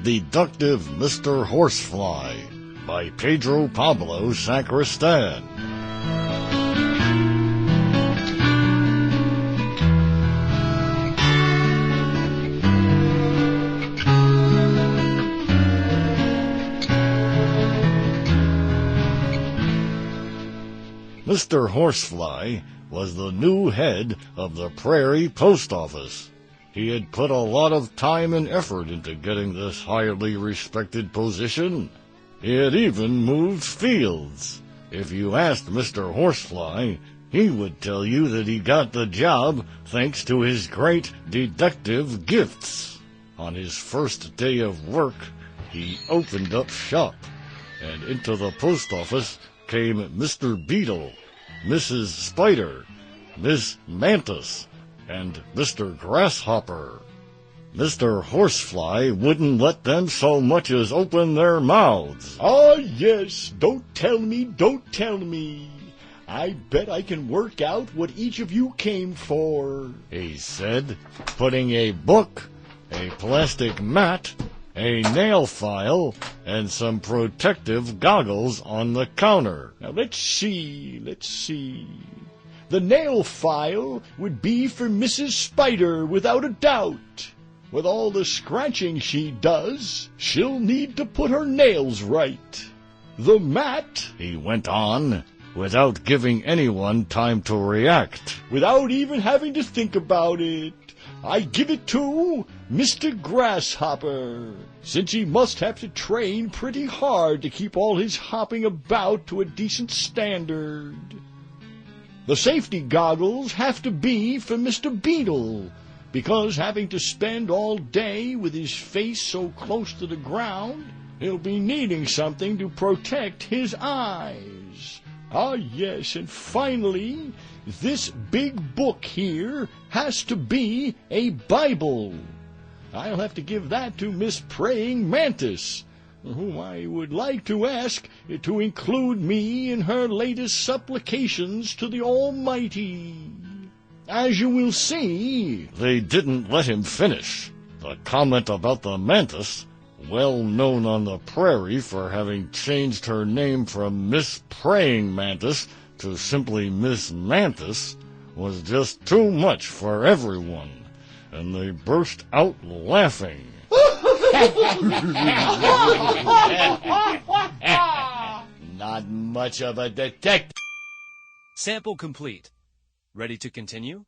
Deductive Mr. Horsefly by Pedro Pablo Sacristan. Mr. Horsefly was the new head of the Prairie Post Office. He had put a lot of time and effort into getting this highly respected position. He had even moved fields. If you asked Mr. Horsefly, he would tell you that he got the job thanks to his great deductive gifts. On his first day of work, he opened up shop, and into the post office came Mr. Beetle, Mrs. Spider, Miss Mantis, and Mr. Grasshopper. Mr. Horsefly wouldn't let them so much as open their mouths. "Ah, yes, don't tell me. I bet I can work out what each of you came for," he said, putting a book, a plastic mat, a nail file, and some protective goggles on the counter. Now let's see. The nail file would be for Mrs. Spider, without a doubt. With all the scratching she does, she'll need to put her nails right. The mat, he went on, without giving anyone time to react. Without even having to think about it, I give it to Mr. Grasshopper, since he must have to train pretty hard to keep all his hopping about to a decent standard. The safety goggles have to be for Mr. Beetle, because having to spend all day with his face so close to the ground, he'll be needing something to protect his eyes. Ah, yes, and finally, this big book here has to be a Bible. I'll have to give that to Miss Praying Mantis, whom I would like to ask to include me in her latest supplications to the Almighty. As you will see, they didn't let him finish. The comment about the mantis, well known on the prairie for having changed her name from Miss Praying Mantis to simply Miss Mantis, was just too much for everyone, and they burst out laughing. Not much of a detective. Sample complete. Ready to continue?